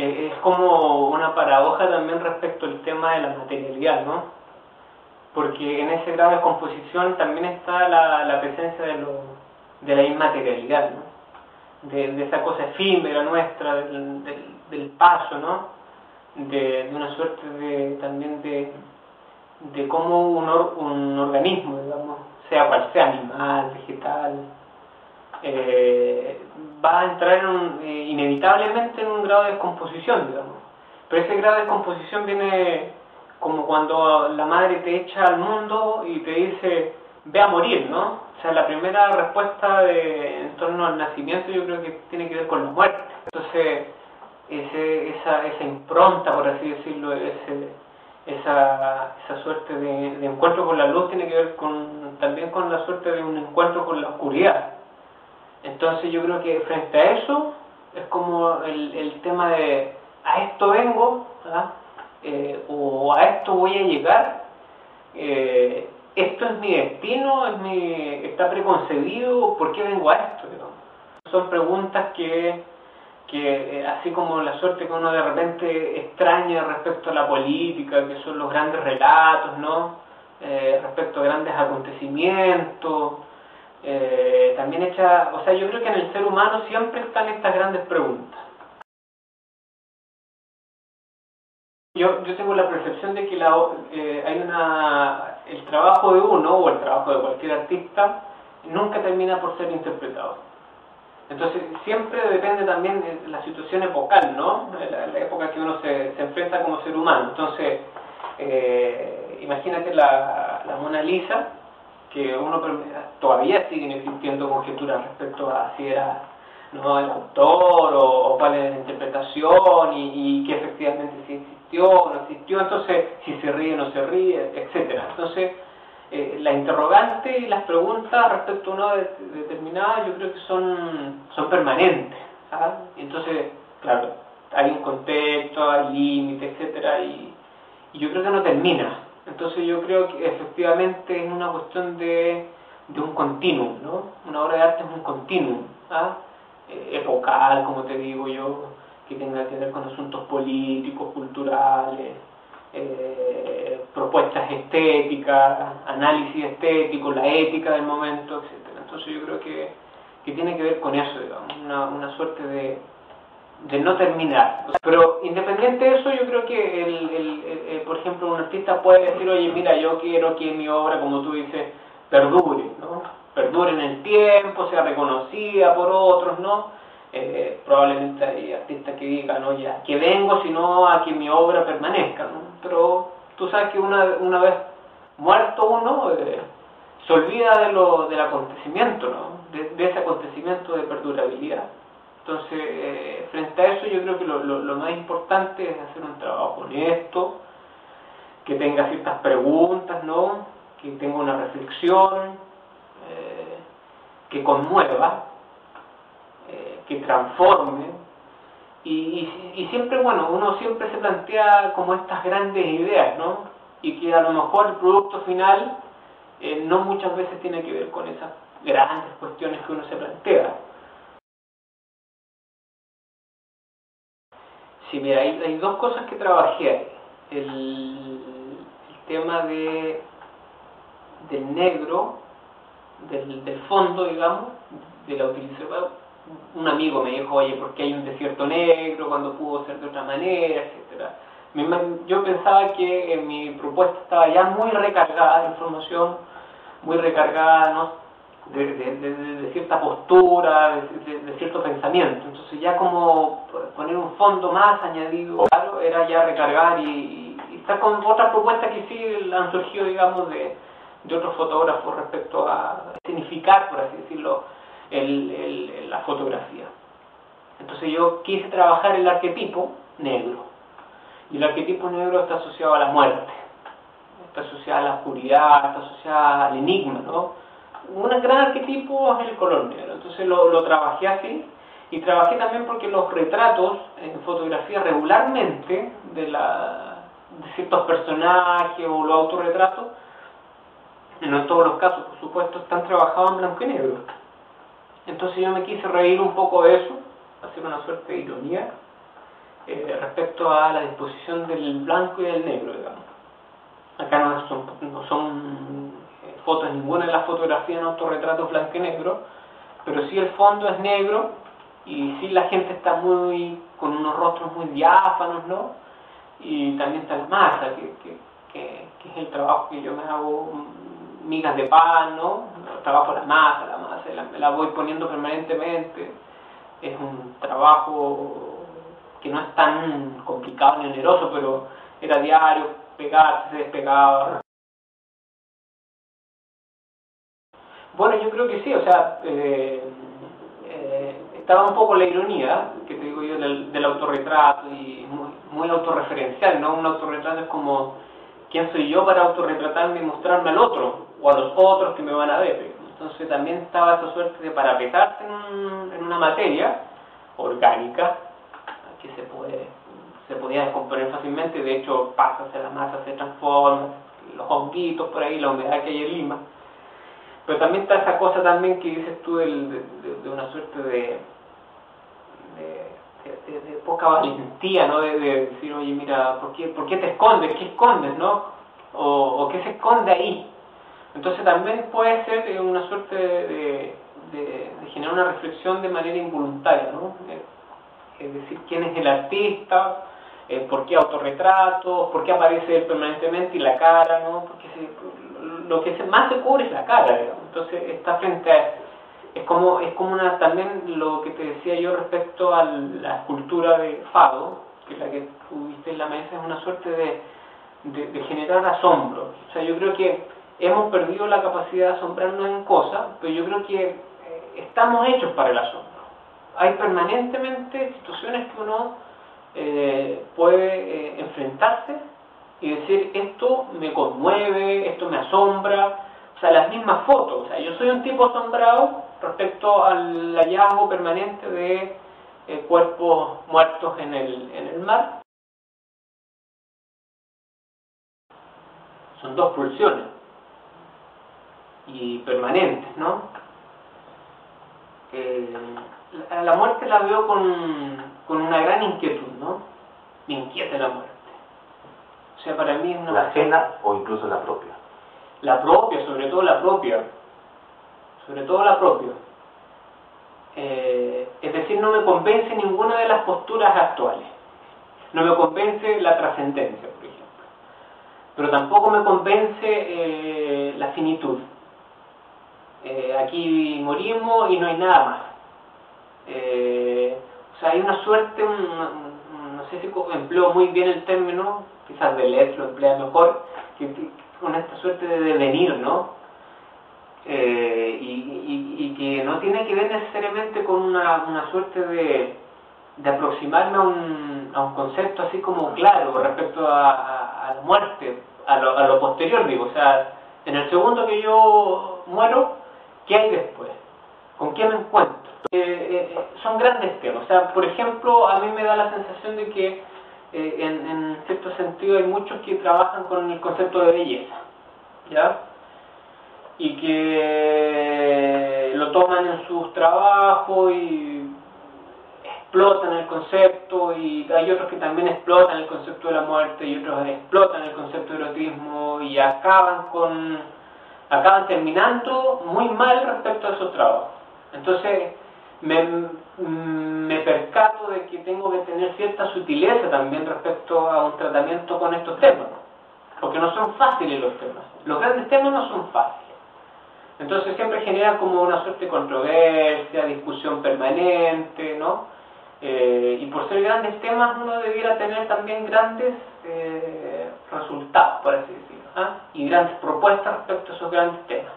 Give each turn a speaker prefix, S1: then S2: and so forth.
S1: Es como una paradoja también respecto al tema de la materialidad, ¿no? Porque en ese grado de composición también está la presencia de la inmaterialidad, ¿no? De esa cosa efímera nuestra, del paso, ¿no? De una suerte también de cómo un organismo, digamos, sea cual sea, animal, vegetal, va a entrar inevitablemente en un grado de descomposición, digamos. Pero ese grado de descomposición viene como cuando la madre te echa al mundo y te dice, ve a morir, ¿no? O sea, la primera respuesta en torno al nacimiento yo creo que tiene que ver con la muerte. Entonces, esa impronta, por así decirlo, esa suerte de encuentro con la luz tiene que ver también con la suerte de un encuentro con la oscuridad. Entonces yo creo que frente a eso es como el tema de a esto vengo, o a esto voy a llegar, esto es mi destino, está preconcebido, ¿por qué vengo a esto? Digamos. Son preguntas que así como la suerte que uno de repente extraña respecto a la política, que son los grandes relatos, ¿no? Respecto a grandes acontecimientos, también o sea, yo creo que en el ser humano siempre están estas grandes preguntas. Yo tengo la percepción de que el trabajo de uno, o el trabajo de cualquier artista, nunca termina por ser interpretado. Entonces, siempre depende también de la situación epocal, ¿no? La época que uno se enfrenta como ser humano. Entonces, imagínate la Mona Lisa, que uno todavía siguen existiendo conjeturas respecto a si era, ¿no?, el autor o cuál era la interpretación y que efectivamente si existió o no existió, entonces si se ríe o no se ríe, etcétera. Entonces, la interrogante y las preguntas respecto a una determinada yo creo que son permanentes, ¿sabes? Entonces, claro, hay un contexto, hay límites, etcétera, y yo creo que no termina. Entonces yo creo que efectivamente es una cuestión de un continuum, ¿no? Una obra de arte es un continuum, epocal, como te digo yo, que tenga que ver con asuntos políticos, culturales, propuestas estéticas, análisis estético, la ética del momento, etcétera. Entonces yo creo que tiene que ver con eso, digamos, una suerte de no terminar. Pero independiente de eso, yo creo que por ejemplo, un artista puede decir, oye, mira, yo quiero que mi obra, como tú dices, perdure, ¿no? Perdure en el tiempo, sea reconocida por otros, ¿no? Probablemente hay artistas que digan, no, ya, que vengo, sino a que mi obra permanezca, ¿no? Pero tú sabes que una vez muerto uno, se olvida del acontecimiento, ¿no? De ese acontecimiento de perdurabilidad. Entonces, frente a eso yo creo que lo más importante es hacer un trabajo honesto, que tenga ciertas preguntas, ¿no? Que tenga una reflexión, que conmueva, que transforme, y siempre, bueno, uno siempre se plantea como estas grandes ideas, ¿no? Y que a lo mejor el producto final no muchas veces tiene que ver con esas grandes cuestiones que uno se plantea. Sí, mira, hay dos cosas que trabajé ahí. El tema del negro, del fondo, digamos, de la utilización. Un amigo me dijo, oye, ¿por qué hay un desierto negro cuando pudo ser de otra manera, etcétera? Yo pensaba que mi propuesta estaba ya muy recargada de información, muy recargada, ¿no?, de cierta postura, de cierto pensamiento. Entonces ya como poner un fondo más añadido, claro, era ya recargar y estar con otras propuestas que sí han surgido, digamos, de otros fotógrafos respecto a significar, por así decirlo, la fotografía. Entonces yo quise trabajar el arquetipo negro, y el arquetipo negro está asociado a la muerte, está asociado a la oscuridad, está asociado al enigma, ¿no? Un gran arquetipo es el color negro. Entonces lo trabajé así, y trabajé también porque los retratos en fotografía regularmente de ciertos personajes o los autorretratos, no en todos los casos por supuesto, están trabajados en blanco y negro. Entonces yo me quise reír un poco de eso, hacer una suerte de ironía, respecto a la disposición del blanco y del negro, digamos. Acá no son fotos, ninguna de las fotografías en autorretratos blanco y negro, pero sí el fondo es negro y sí la gente está con unos rostros muy diáfanos, ¿no? Y también está la masa, que es el trabajo que yo me hago, migas de pan, ¿no? Trabajo la masa, la voy poniendo permanentemente. Es un trabajo que no es tan complicado ni oneroso, pero era diario, pegarse, se despegaba. Bueno, yo creo que sí, o sea, estaba un poco la ironía, que te digo yo, del autorretrato, y muy autorreferencial, ¿no? Un autorretrato es como, ¿quién soy yo para autorretratarme y mostrarme al otro? O a los otros que me van a ver. Entonces también estaba esa suerte de parapetarse en una materia orgánica, que se podía descomponer fácilmente, de hecho pasa hacia la masa, se transforma, los honguitos por ahí, la humedad que hay en Lima. Pero también está esa cosa también que dices tú de una suerte de poca valentía, ¿no? De decir, oye, mira, ¿por qué te escondes? ¿Qué escondes, no? O ¿qué se esconde ahí? Entonces también puede ser una suerte de generar una reflexión de manera involuntaria, ¿no? Es decir, quién es el artista, por qué autorretratos, por qué aparece él permanentemente y la cara, ¿no? Porque lo que más se cubre es la cara, digamos. Entonces está frente a... Es como también lo que te decía yo respecto a la escultura de Fado, que es la que tuviste en la mesa, es una suerte de generar asombro. O sea, yo creo que hemos perdido la capacidad de asombrarnos en cosas, pero yo creo que estamos hechos para el asombro. Hay permanentemente situaciones que uno puede enfrentarse y decir, esto me conmueve, esto me asombra. O sea, las mismas fotos. O sea, yo soy un tipo asombrado respecto al hallazgo permanente de cuerpos muertos en el mar. Son dos pulsiones y permanentes, ¿no? La muerte la veo con una gran inquietud, ¿no? Me inquieta la muerte. O sea, para mí es una...
S2: ¿La ajena o incluso la propia?
S1: La propia, sobre todo la propia. Sobre todo la propia. Es decir, no me convence ninguna de las posturas actuales. No me convence la trascendencia, por ejemplo. Pero tampoco me convence la finitud. Aquí morimos y no hay nada más. O sea, hay una suerte, no sé si empleo muy bien el término, quizás Deleuze lo emplea mejor, con esta suerte de devenir, ¿no? Y que no tiene que ver necesariamente con una suerte de aproximarme a un concepto así como claro respecto a la muerte, a lo posterior, digo. O sea, en el segundo que yo muero, ¿qué hay después? ¿Con qué me encuentro? Son grandes temas. O sea, por ejemplo, a mí me da la sensación de que en cierto sentido hay muchos que trabajan con el concepto de belleza, ¿ya? Y que lo toman en sus trabajos y explotan el concepto, y hay otros que también explotan el concepto de la muerte y otros explotan el concepto de erotismo y acaban terminando muy mal respecto a esos trabajos. Entonces me percato de que tengo que tener cierta sutileza también respecto a un tratamiento con estos temas, porque no son fáciles los temas. Los grandes temas no son fáciles. Entonces siempre genera como una suerte de controversia, discusión permanente, ¿no? Y por ser grandes temas uno debiera tener también grandes resultados, por así decirlo, ¿ah? Y grandes propuestas respecto a esos grandes temas.